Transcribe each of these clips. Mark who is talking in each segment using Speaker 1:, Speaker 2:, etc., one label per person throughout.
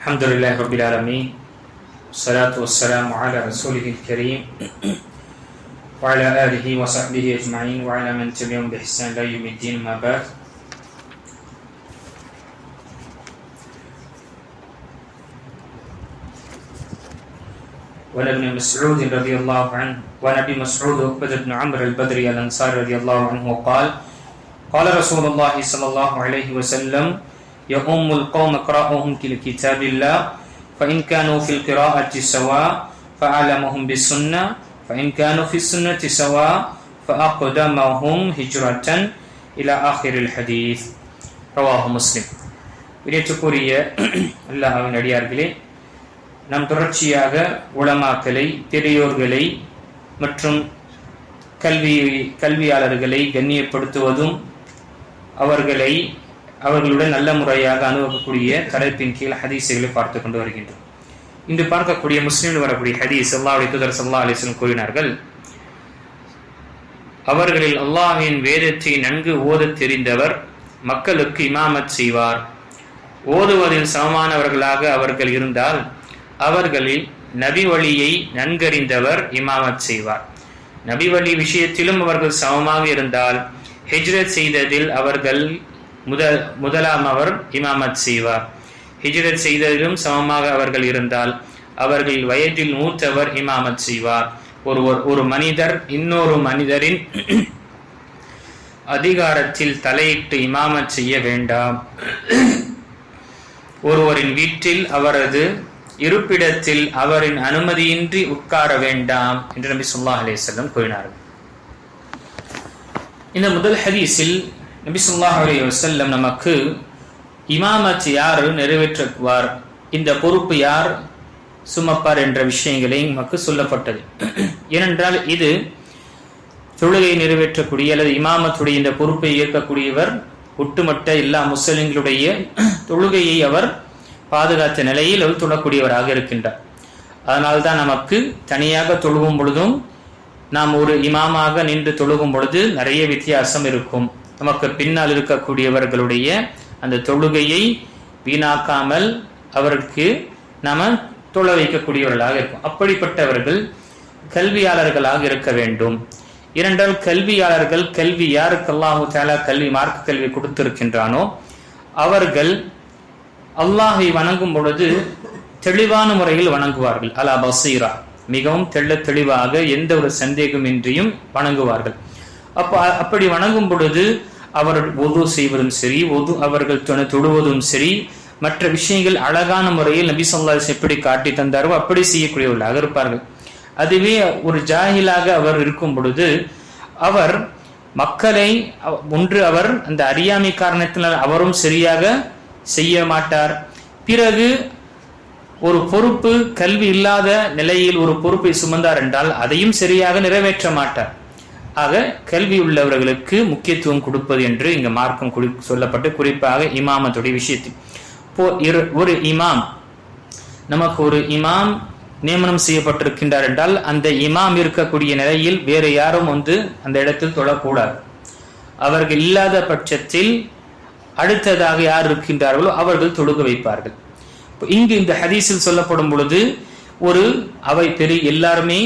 Speaker 1: الحمدلله رب العالمين والصلاة والسلام على رسوله الكريم وعلى آله وصحبه أجمعين وعلى من تبعهم بإحسان إلى يوم الدين ما بعد. وعن ابن مسعود رضي الله عنه وعن ابي مسعود عقبة بن عمرو البدري الأنصاري رضي الله عنه قال قال رسول الله صلى الله عليه وسلم يؤم القوم قراءهم لكتاب الله فإن كانوا في القراءة سواء فأعلمهم بالسنة فإن كانوا في السنة سواء فأقدمهم هجرة إلى آخر الحديث. رواه مسلم. விடயத்துக்குரிய அல்லாஹ்வின் அடியார்களே, நாம் தொடர்ச்சியாக உலமாக்களை, பெரியோர்களை மற்றும் கல்வியாளர்களை கண்ணியப்படுத்துவதும் அவர்களுடன் நல்ல முறையாக அணுகக்கூடிய தலைப்பின் கீழ் ஹதீஸுகளை பார்த்து கொண்டு வருகின்றோம். இன்று பார்க்கக்கூடிய முஸ்லிமில் வரக்கூடிய ஹதீஸ் அல்லாஹ்வுடைய தூதர் ஸல்லல்லாஹு அலைஹி வஸல்லம் கூறினார்கள், அவர்களில் அல்லாஹ்வின் வேதத்தை நன்கு ஓதத் தெரிந்தவர் மக்களுக்கு இமாமத் செய்வார். ஓதுவதில் சமமானவர்களாக அவர்கள் இருந்தால் அவர்களில் நபி வழியை நன்கறிந்தவர் இமாமத் செய்வார். நபி வழி விஷயத்திலும் அவர்கள் சமமாக இருந்தால் ஹிஜ்ரத் செய்ததில் அவர்கள் முதலாம் அவர் இமாமத் செய்வார். ஹிஜ்ரத் செய்ததிலும் சமமாக அவர்கள் இருந்தால் அவர்கள் வயதில் மூத்தவர் இமாமத் செய்வார். ஒரு மனிதர் இன்னொரு மனிதரின் அதிகாரத்தில் தலையிட்டு இமாமத் செய்ய வேண்டாம். ஒருவரின் வீட்டில் அவரது இருப்பிடத்தில் அவரின் அனுமதியின்றி உட்கார வேண்டாம் என்று நபி ஸல்லல்லாஹு அலைஹி வஸல்லம் கூறினார்கள். இந்த முதல் ஹதீஸில் நபி ஸல்லல்லாஹு அலைஹி வஸல்லம் நமக்கு இமாமத் யார் நிறைவேற்றுவார், இந்த பொறுப்பு யார் சுமப்பார் என்ற விஷயங்களை நமக்கு சொல்லப்பட்டது. ஏனென்றால் இது தொழுகை நிறைவேற்றக்கூடிய அல்லது இமாமத்துடைய இந்த பொறுப்பை ஏற்கக்கூடியவர் ஒட்டுமொத்த எல்லா முஸ்லிம்களுடைய தொழுகையை அவர் பாதுகாத்த நிலையில் அவர் தொழக்கூடியவராக இருக்கின்றார். அதனால்தான் நமக்கு தனியாக தொழுகும் பொழுதும் நாம் ஒரு இமாமாக நின்று தொழுகும் பொழுது நிறைய வித்தியாசம் இருக்கும். நமக்கு பின்னால் இருக்கக்கூடியவர்களுடைய அந்த தொழுகையை வீணாக்காமல் அவருக்கு நாம தொழ வைக்கக்கூடியவர்களாக இருக்கும். அப்படிப்பட்டவர்கள் கல்வியாளர்களாக இருக்க வேண்டும். இரண்டால் கல்வியாளர்கள் கல்வி யாருக்கு அல்லாஹு தஆலா கல்வி மார்க்க கல்வி கொடுத்திருக்கின்றானோ அவர்கள் அல்லாஹை வணங்கும் பொழுது தெளிவான முறையில் வணங்குவார்கள். அலா பசீரா, மிகவும் தெளிவாக எந்த ஒரு சந்தேகமின்றியும் வணங்குவார்கள். அப்படி வணங்கும் பொழுது அவர் ஒது செய்வதும் சரி, அவர்கள் தொழுவதும் சரி, மற்ற விஷயங்கள் அழகான முறையில் நபி ஸல்லல்லாஹு அலைஹி வஸல்லம் எப்படி காட்டி தந்தாரோ அப்படி செய்யக்கூடியவர்களாக இருப்பார்கள். அதுவே ஒரு ஜாஹிலாக அவர் இருக்கும் பொழுது அவர் மக்களை அவர் அந்த அறியாமை காரணத்தினால் அவரும் சரியாக செய்ய மாட்டார். பிறகு ஒரு பொறுப்பு கல்வி இல்லாத நிலையில் ஒரு பொறுப்பை சுமந்தார் என்றால் அதையும் சரியாக நிறைவேற்ற மாட்டார். ஆக கல்வி உள்ளவர்களுக்கு முக்கியத்துவம் கொடுப்பது என்று இங்கு மார்க்கம் சொல்லப்பட்டு, குறிப்பாக இமாமத்துடைய விஷயத்தில் ஒரு இமாம், நமக்கு ஒரு இமாம் நியமனம் செய்யப்பட்டிருக்கின்றார் என்றால் அந்த இமாம் இருக்கக்கூடிய நிலையில் வேறு யாரும் அந்த இடத்தில் தொழக்கூடாது. அவர்கள் இல்லாத பட்சத்தில் அடுத்ததாக யார் இருக்கின்றார்களோ அவர்கள் தொழுக வைப்பார்கள். இங்கு இந்த ஹதீஸில் சொல்லப்படும் பொழுது அவை எல்லாருமே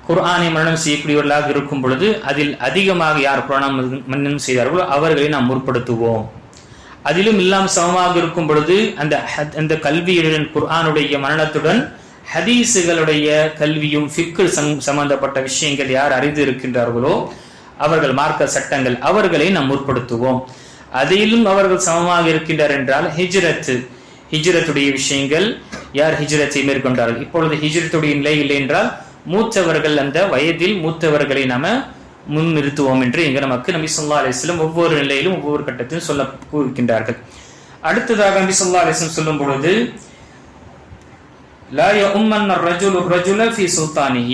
Speaker 1: குர்ஆனை மனனம் செய்யக்கூடியவர்களாக இருக்கும் பொழுது அதில் அதிகமாக யார் குர்ஆனை மனனம் செய்தார்களோ அவர்களை நாம் முற்படுத்துவோம். அதிலும் இல்லாமல் சமமாக இருக்கும் பொழுது அந்த கல்வியுடன் குர்ஆனுடைய மனனத்துடன் ஹதீஸுகளுடைய கல்வியும் ஃபிக்ஹ் சம்பந்தப்பட்ட விஷயங்கள் யார் அறிந்து இருக்கின்றார்களோ அவர்கள் மார்க்க சட்டங்கள் அவர்களை நாம் முற்படுத்துவோம். அதிலும் அவர்கள் சமமாக இருக்கின்றார் என்றால் ஹிஜ்ரத்துடைய விஷயங்கள் யார் ஹிஜ்ரத்தை மேற்கொண்டார்கள். இப்பொழுது ஹிஜ்ரத்துடைய நிலை இல்லை என்றால் மூத்தவர்கள், அந்த வயதில் மூத்தவர்களை நாம முன்னிறுத்துவோம் என்று இங்கு நமக்கு நபி ஸல்லல்லாஹு அலைஹி வஸல்லம் ஒவ்வொரு நிலையிலும் ஒவ்வொரு கட்டத்திலும் சொல்ல கூறுகின்றார்கள். அடுத்ததாக நபி ஸல்லல்லாஹு அலைஹி வஸல்லம் சொல்லும் பொழுது லா யஉம்மன் الرجل الرجل في سلطانه,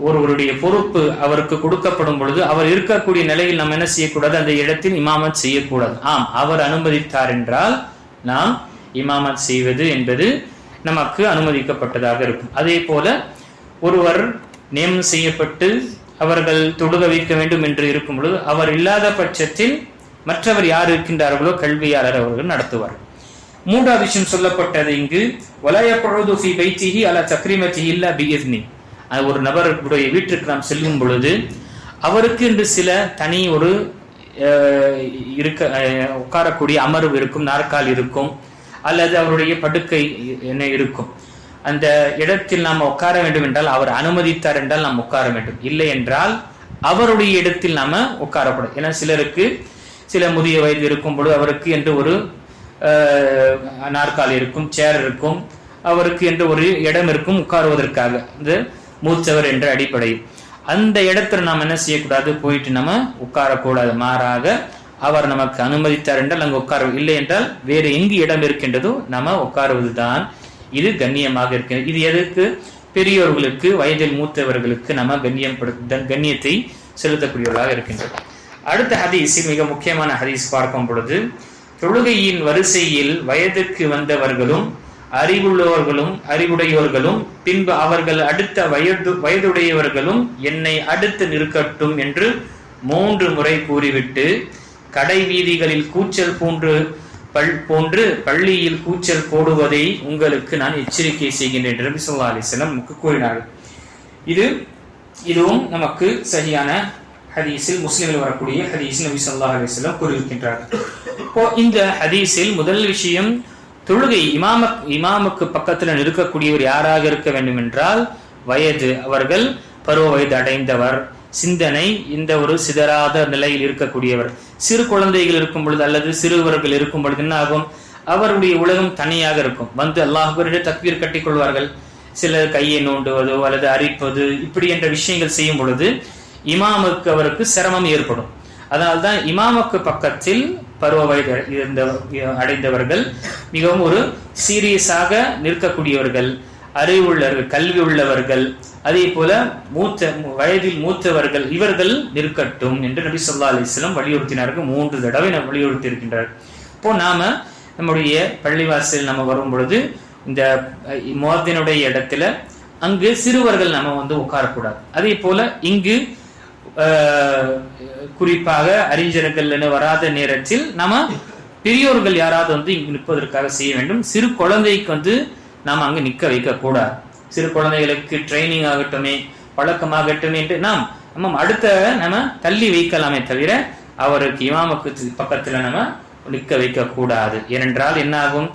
Speaker 1: ஒருவருடைய பொறுப்பு அவருக்கு கொடுக்கப்படும் பொழுது அவர் இருக்கக்கூடிய நிலையில் நாம் என்ன செய்யக்கூடாது, அந்த இடத்தில் இமாமத் செய்யக்கூடாது. அவர் அனுமதித்தார் என்றால் நாம் இமாமத் செய்வது என்பது நமக்கு அனுமதிக்கப்பட்டதாக இருக்கும். அதே போல ஒருவர் நியமனம் செய்யப்பட்டு அவர்கள் தொழுக வைக்க வேண்டும் என்று இருக்கும் பொழுது அவர் இல்லாத பட்சத்தில் மற்றவர் யார் இருக்கின்றார்களோ கல்வியாளர் அவர்கள் நடத்துவார். மூன்றாவது விஷயம் சொல்லப்பட்டது இங்கு வலயப்பொழுது ஃபி பைத்திஹி அலா தக்ரீமத்திஹி இல்லா பிஇذنி. ஒரு நபருடைய வீட்டிற்கு நாம் செல்லும் பொழுது அவருக்கு என்று சில தனி ஒரு உட்காரக்கூடிய அமர்வு இருக்கும், நாற்கால் இருக்கும், அல்லது அவருடைய படுக்கை என்ன இருக்கும். அந்த இடத்தில் நாம் உட்கார வேண்டும் என்றால் அவர் அனுமதித்தார் என்றால் நாம் உட்கார வேண்டும், இல்லை என்றால் அவருடைய இடத்தில் நாம உட்காரப்படும். ஏன்னா சிலருக்கு சில முதிய வயது இருக்கும் பொழுது அவருக்கு என்று ஒரு நாற்காலி இருக்கும், சேர் இருக்கும், அவருக்கு என்று ஒரு இடம் இருக்கும் உட்காருவதற்காக, இந்த மூத்தவர் என்ற அடிப்படையில். அந்த இடத்துல நாம் என்ன செய்யக்கூடாது, போயிட்டு நம்ம உட்காரக்கூடாது. மாறாக அவர் நமக்கு அனுமதித்தார் என்றால் அங்கு உட்கார, இல்லை என்றால் வேறு எங்கு இடம் இருக்கின்றதோ நம்ம உட்காருவதுதான் இது கண்ணியமாக இருக்கிறது. இது எதற்கு? பெரியோர்களுக்கு, வயதில் மூத்தவர்களுக்கு நம்ம கண்ணியத்தை செலுத்தக்கூடியவர்களாக இருக்கின்றது. அடுத்த ஹதீஸில் மிக முக்கியமான ஹதீஸ் பார்க்கும் பொழுது, தொழுகையின் வரிசையில் வயதுக்கு வந்தவர்களும் அறிவுடையவர்களும் பின்பு அவர்கள் அடுத்த வயதுடையவர்களும் என்னை அடுத்து நிற்கட்டும் என்று 3 முறை கூறிவிட்டு கடை வீதிகளில் கூச்சல் போன்று பள்ளியில் கூச்சல் போடுவதை உங்களுக்கு நான் எச்சரிக்கை செய்கின்றேன் என்று நபி ஸல்லல்லாஹு அலைஹி வஸல்லம் நமக்கு கூறினார்கள். இதுவும் நமக்கு சரியான ஹதீஸில், முஸ்லிமில் வரக்கூடிய ஹதீஸில் நபி ஸல்லல்லாஹு அலைஹி வஸல்லம் கூறியிருக்கின்றார்கள். இப்போ இந்த ஹதீஸில் முதல் விஷயம், தொழுகை இமாமுக்கு பக்கத்தில் நிற்கக்கூடியவர் யாராக இருக்க வேண்டும் என்றால் வயது, அவர்கள் பருவ வயது அடைந்தவர், சிந்தனை இந்த ஒரு சிதறாத நிலையில் இருக்கக்கூடியவர். சிறு குழந்தைகள் இருக்கும் பொழுது அல்லது சிறுவர்கள் இருக்கும் பொழுது என்ன ஆகும், அவருடைய உலகம் தனியாக இருக்கும். வந்து அல்லாஹ் அக்பர் தக்பீர் கட்டிக் கொள்வார்கள். சிலர் கையை நோண்டுவதோ அல்லது அரிப்பது இப்படி என்ற விஷயங்கள் செய்யும் பொழுது இமாமுக்கு அவருக்கு சிரமம் ஏற்படும். அதனால்தான் இமாமுக்கு பக்கத்தில் பருவ வயது அடைந்தவர்கள், மிகவும் ஒரு சீரியஸாக நிற்கக்கூடியவர்கள், அறிவுள்ளவர்கள், கல்வி உள்ளவர்கள், அதே போல வயதில் மூத்தவர்கள், இவர்கள் நிற்கட்டும் என்று நபி ஸல்லல்லாஹு அலைஹி வஸல்லம் வலியுறுத்தினார்கள். 3 தடவை வலியுறுத்தி இருக்கின்றார். இப்போ நாம நம்முடைய பள்ளிவாசல் நம்ம வரும் பொழுது இந்த முஅத்தினுடைய இடத்துல அங்கு சிறுவர்கள் நம்ம வந்து உட்காரக்கூடாது. அதே போல இங்கு குறிப்பாக அறிஞர்கள் வராத நேரத்தில் நாம பெரியோர்கள் யாராவது வந்து இங்கு நிற்பதற்காக செய்ய வேண்டும். சிறு குழந்தைக்கு வந்து நாம் அங்கு நிற்க வைக்க கூடாது. சிறு குழந்தைகளுக்கு ட்ரைனிங் ஆகட்டுமே, பழக்கமாகட்டுமே என்று நம்ம அடுத்த நம்ம தள்ளி வைக்கலாமே தவிர அவருக்கு இமாமுக்கு பக்கத்துல நம்ம நிற்க வைக்க கூடாது. ஏனென்றால் என்ன ஆகும்,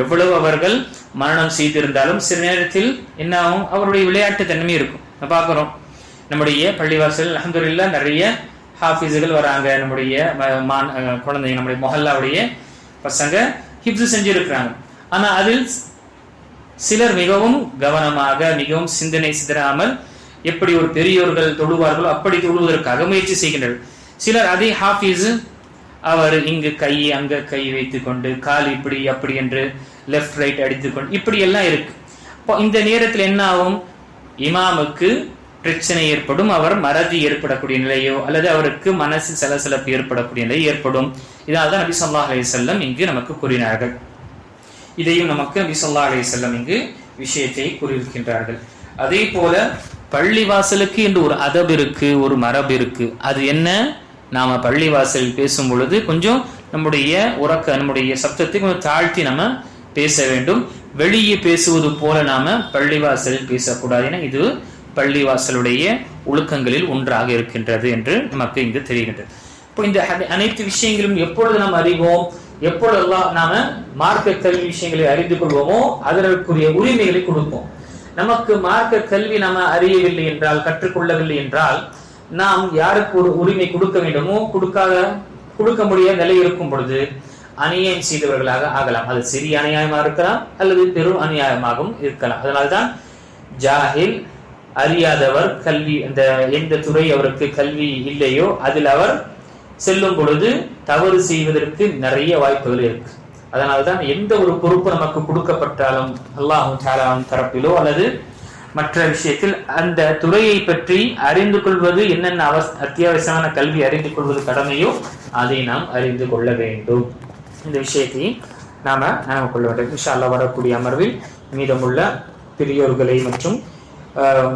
Speaker 1: எவ்வளவு அவர்கள் மரணம் செய்திருந்தாலும் சில நேரத்தில் என்ன ஆகும், அவருடைய விளையாட்டு தன்மை இருக்கும். பார்க்கிறோம் நம்முடைய பள்ளிவாசல் அல்ஹம்துலில்லாஹ் நிறைய ஹாஃபிஸுகள் வராங்க. நம்முடைய குழந்தைங்க, நம்முடைய மொஹல்லாவுடைய பசங்க ஹிப்ஸ் செஞ்சிருக்கிறாங்க. ஆனா அதில் சிலர் மிகவும் கவனமாக, மிகவும் சிந்தனை சிதறாமல் எப்படி ஒரு பெரியோர்கள் தொழுவார்களோ அப்படி தொழுவதற்காக முயற்சி செய்கின்றனர். சிலர் அதே ஹாஃபிஸ் அவர் இங்கு கை அங்க கை வைத்துக் கொண்டு கால் இப்படி அப்படி என்று லெஃப்ட் ரைட் அடித்துக்கொண்டு இப்படி எல்லாம் இருக்கு. இப்போ இந்த நேரத்தில் என்ன ஆகும், இமாமுக்கு பிரச்சனை ஏற்படும், அவர் மறதி ஏற்படக்கூடிய நிலையோ அல்லது அவருக்கு மனசு சலசலப்பு ஏற்படக்கூடிய நிலை ஏற்படும். இதனால்தான் நபி ஸல்லல்லாஹு அலைஹி வஸல்லம் இங்கு நமக்கு கூறினார்கள். இதையும் நமக்கு நபி ஸல்லல்லாஹு அலைஹி வஸல்லம் இங்கு விஷயத்தை கூறியிருக்கின்றார்கள். அதே போல பள்ளிவாசலுக்கு என்று ஒரு அதப் இருக்கு, ஒரு மரபு இருக்கு. அது என்ன, நாம பள்ளிவாசலில் பேசும் பொழுது கொஞ்சம் நம்முடைய சப்தத்தை கொஞ்சம் தாழ்த்தி நம்ம பேச வேண்டும். வெளியே பேசுவது போல நாம பள்ளிவாசலில் பேசக்கூடாது. ஏன்னா இது பள்ளிவாசலுடைய ஒழுக்கங்களில் ஒன்றாக இருக்கின்றது என்று நமக்கு இங்கு தெரிகின்றது. இப்போ இந்த அனைத்து விஷயங்களும் எப்பொழுது நாம் அறிவோம், எப்பொழுதெல்லாம் நாம மார்க்க கல்வி விஷயங்களை அறிந்து கொள்வோமோ அதற்குரிய உரிமைகளை கொடுப்போம். நமக்கு மார்க்க கல்வி நாம அறியவில்லை என்றால், கற்றுக்கொள்ளவில்லை என்றால், நாம் யாருக்கு ஒரு உரிமை கொடுக்க வேண்டுமோ கொடுக்க முடியாத நிலை இருக்கும் பொழுது அநியாயம் செய்தவர்களாக ஆகலாம். அது சிறிய அநியாயமாக இருக்கலாம் அல்லது பெரும் அநியாயமாகவும் இருக்கலாம். அதனால்தான் ஜாஹில், அறியாதவர், கல்வி அந்த எந்த துறை அவருக்கு கல்வி இல்லையோ அதில் அவர் செல்லும் பொழுது தவறு செய்வதற்கு நிறைய வாய்ப்புகள் இருக்கு. அதனால்தான் எந்த ஒரு பொறுப்பு நமக்கு கொடுக்கப்பட்டாலும் அல்லாஹ் தஆலாவின் தரப்பிலோ அல்லது மற்ற விஷயத்தில் அந்த துறையை பற்றி அறிந்து கொள்வது என்னென்ன அத்தியாவசியமான கல்வி அறிந்து கொள்வது கடமையோ அதை நாம் அறிந்து கொள்ள வேண்டும். இந்த விஷயத்தை நாம நினைவு கொள்ள வேண்டும். இன்ஷா அல்லாஹ் வரக்கூடிய அமர்வில் மீதமுள்ள பெரியோர்களை மற்றும்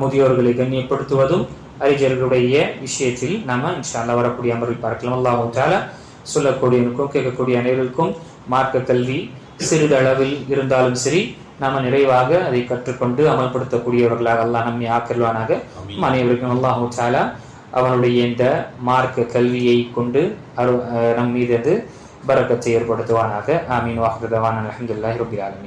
Speaker 1: முதியோர்களை கண்ணியப்படுத்துவதும் அறிஞர்களுடைய விஷயத்தில் நாம இன்ஷா அல்லாஹ் வரக்கூடிய அமர்வில் பார்க்கலாம். அல்லாஹ் தஆலா சொல்லக்கூடியவனுக்கும் கேட்கக்கூடிய அனைவருக்கும் மார்க்க கல்வி சிறிதளவில் இருந்தாலும் சரி நாம நிறைவாக அதை கற்றுக்கொண்டு அமல்படுத்தக்கூடியவர்களாக அல்லாஹ் நம்மை ஆக்கல்வானாக. அனைவருக்கும் அல்லாஹு தஆலா அவனுடைய இந்த மார்க்க கல்வியை கொண்டு நம் மீது பரக்கத்தை ஏற்படுத்துவானாக. ஆமீன். வாஹிரு தஅவானா அல்ஹம்துலில்லாஹி ரப்பில் ஆலமீன்.